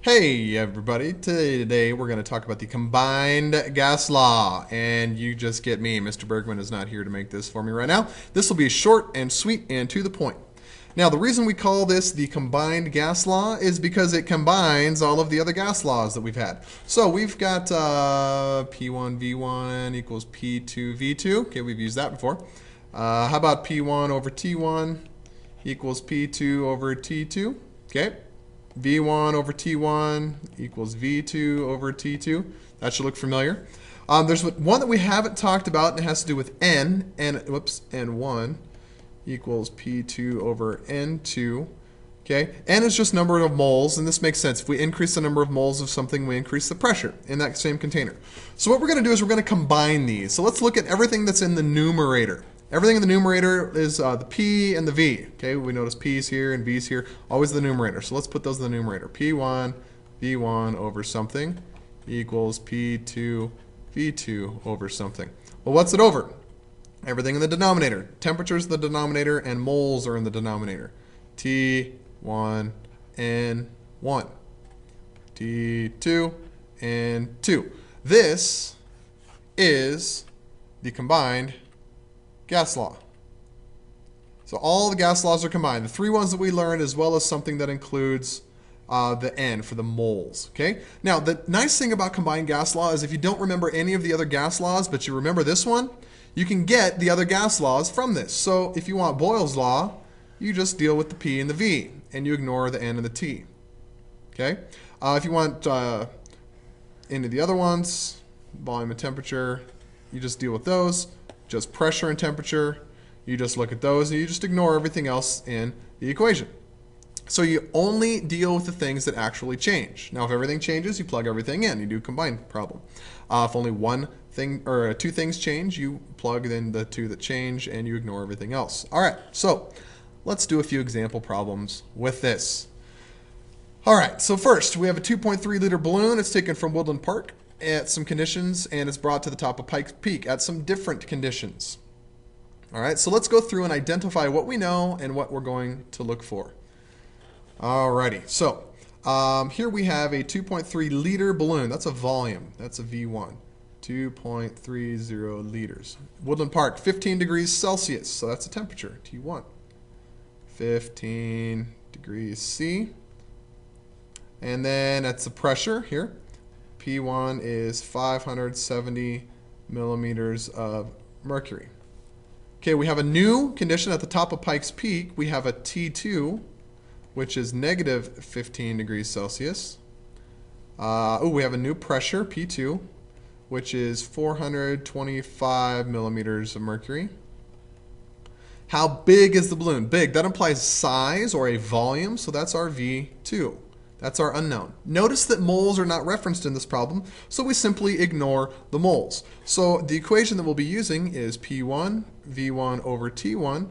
Hey everybody, today we're going to talk about the combined gas law, and you just get me. Mr. Bergman is not here to make this for me right now. This will be short and sweet and to the point. Now, the reason we call this the combined gas law is because it combines all of the other gas laws that we've had. So we've got P1V1 equals P2V2. Okay, we've used that before. How about P1 over T1 equals P2 over T2? Okay. V1 over T1 equals V2 over T2. That should look familiar. There's one that we haven't talked about, and it has to do with N, and N1 equals P2 over N2. Okay, N is just number of moles, and this makes sense. If we increase the number of moles of something, we increase the pressure in that same container. So what we're going to do is we're going to combine these. So let's look at everything that's in the numerator. Everything in the numerator is the P and the V. Okay, we notice P's here and V's here, always the numerator. So let's put those in the numerator. P1 V1 over something equals P2 V2 over something. Well, what's it over? Everything in the denominator. Temperature is the denominator and moles are in the denominator. T1 and 1. T2 and 2. This is the combined gas law. So all the gas laws are combined. The three ones that we learned, as well as something that includes the N for the moles. Okay. Now the nice thing about combined gas law is if you don't remember any of the other gas laws, but you remember this one, you can get the other gas laws from this. So if you want Boyle's law, you just deal with the P and the V, and you ignore the N and the T. Okay. If you want any of the other ones, volume and temperature, you just deal with those. Just pressure and temperature, you just look at those and you just ignore everything else in the equation. So you only deal with the things that actually change. Now if everything changes, you plug everything in. You do a combined problem. If only one thing or two things change, you plug in the two that change and you ignore everything else. All right, so let's do a few example problems with this. All right, so first we have a 2.3 liter balloon. It's taken from Woodland Park at some conditions, and it's brought to the top of Pikes Peak at some different conditions. All right, so let's go through and identify what we know and what we're going to look for. Alrighty, so here we have a 2.3 liter balloon. That's a volume. That's a V1. 2.30 liters. Woodland Park, 15 degrees Celsius. So that's a temperature, T1. 15 degrees C. And then that's the pressure here. P1 is 570 millimeters of mercury. Okay, we have a new condition at the top of Pikes Peak. We have a T2, which is negative 15 degrees Celsius. We have a new pressure, P2, which is 425 millimeters of mercury. How big is the balloon? Big, that implies size or a volume, so that's our V2. That's our unknown. Notice that moles are not referenced in this problem, so we simply ignore the moles. So the equation that we'll be using is P1 V1 over T1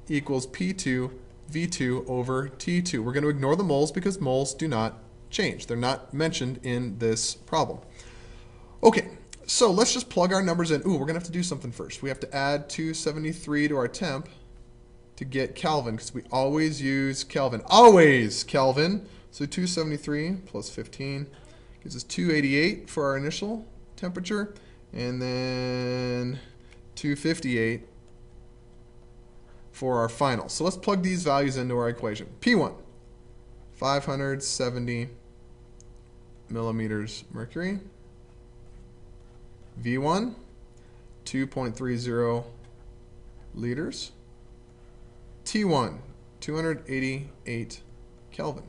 equals P2 V2 over T2. We're going to ignore the moles because moles do not change. They're not mentioned in this problem. Okay, so let's just plug our numbers in. We're going to have to do something first. We have to add 273 to our temp to get Kelvin, because we always use Kelvin. Always Kelvin. So 273 plus 15 gives us 288 for our initial temperature, and then 258 for our final. So let's plug these values into our equation. P1, 570 millimeters mercury. V1, 2.30 liters. T1, 288 Kelvin.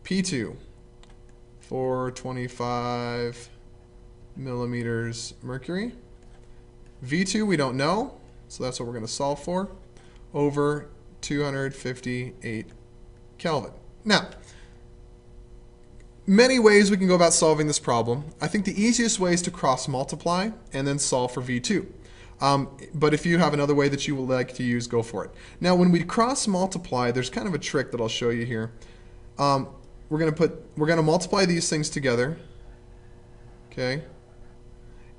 P2, 425 millimeters mercury. V2 we don't know, so that's what we're going to solve for, over 258 Kelvin. Now, many ways we can go about solving this problem. I think the easiest way is to cross multiply and then solve for V2. But if you have another way that you would like to use, go for it. Now, when we cross multiply, there's kind of a trick that I'll show you here. We're going to multiply these things together, okay?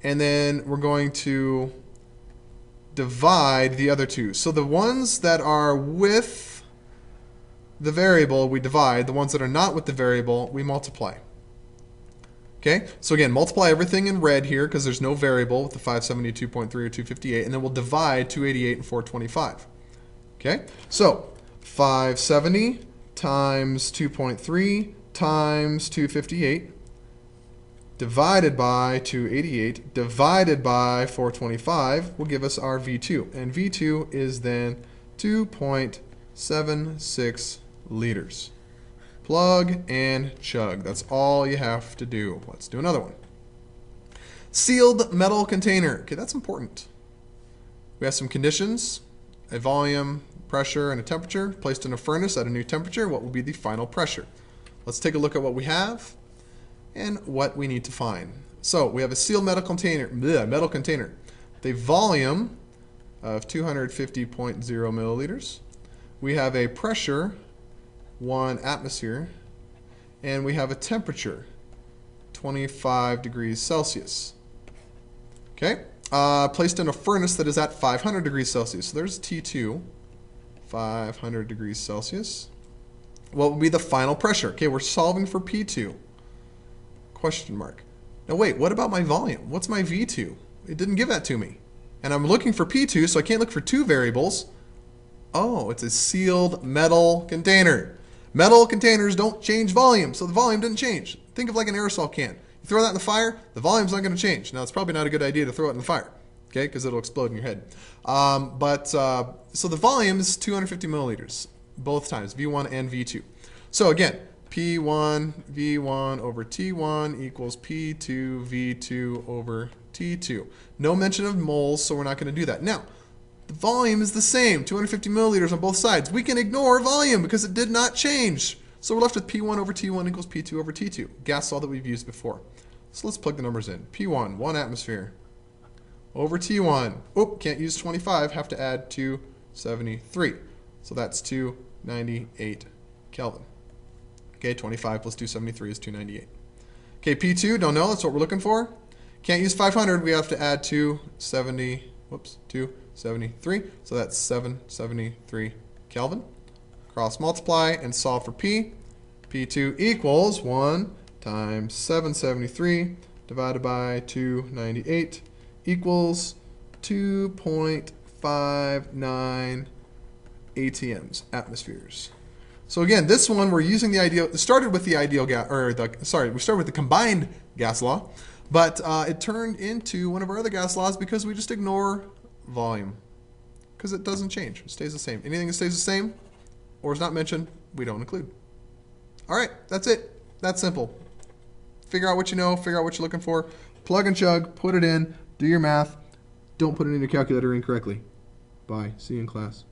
And then we're going to divide the other two. So the ones that are with the variable, we divide. The ones that are not with the variable, we multiply. Okay, so again, multiply everything in red here because there's no variable with the 572.3 or 258, and then we'll divide 288 and 425. Okay, so 570 times 2.3 times 258 divided by 288 divided by 425 will give us our V2. And V2 is then 2.76 liters. Plug and chug. That's all you have to do. Let's do another one. Sealed metal container. Okay, that's important. We have some conditions, a volume, pressure, and a temperature placed in a furnace at a new temperature. What will be the final pressure? Let's take a look at what we have and what we need to find. So we have a sealed metal container, with a volume of 250.0 milliliters. We have a pressure, 1 atmosphere, and we have a temperature, 25 degrees Celsius. Okay, placed in a furnace that is at 500 degrees Celsius. So there's T2, 500 degrees Celsius. What will be the final pressure? Okay, we're solving for P2. Question mark. Now wait, what about my volume? What's my V2? It didn't give that to me. And I'm looking for P2, so I can't look for two variables. Oh, it's a sealed metal container. Metal containers don't change volume, so the volume didn't change. Think of like an aerosol can. You throw that in the fire, the volume's not going to change. Now, it's probably not a good idea to throw it in the fire, okay, because it'll explode in your head. So the volume is 250 milliliters, both times, V1 and V2. So again, P1 V1 over T1 equals P2 V2 over T2. No mention of moles, so we're not going to do that. Now, the volume is the same, 250 milliliters on both sides. We can ignore volume because it did not change. So we're left with P1 over T1 equals P2 over T2, gas law that we've used before. So let's plug the numbers in. P1, 1 atmosphere, over T1. Oh, can't use 25, have to add 273. So that's 298 Kelvin. Okay, 25 plus 273 is 298. Okay, P2, don't know, that's what we're looking for. Can't use 500, we have to add 273. So that's 773 Kelvin. Cross multiply and solve for P. P2 equals 1 times 773 divided by 298 equals 2.59 ATMs, atmospheres. So again, this one we're using the ideal. It started with the ideal gas, we started with the combined gas law, but it turned into one of our other gas laws because we just ignore volume because it doesn't change. It stays the same. Anything that stays the same or is not mentioned, we don't include. All right, that's it. That's simple. Figure out what you know, figure out what you're looking for, plug and chug, put it in, do your math. Don't put it in your calculator incorrectly. Bye. See you in class.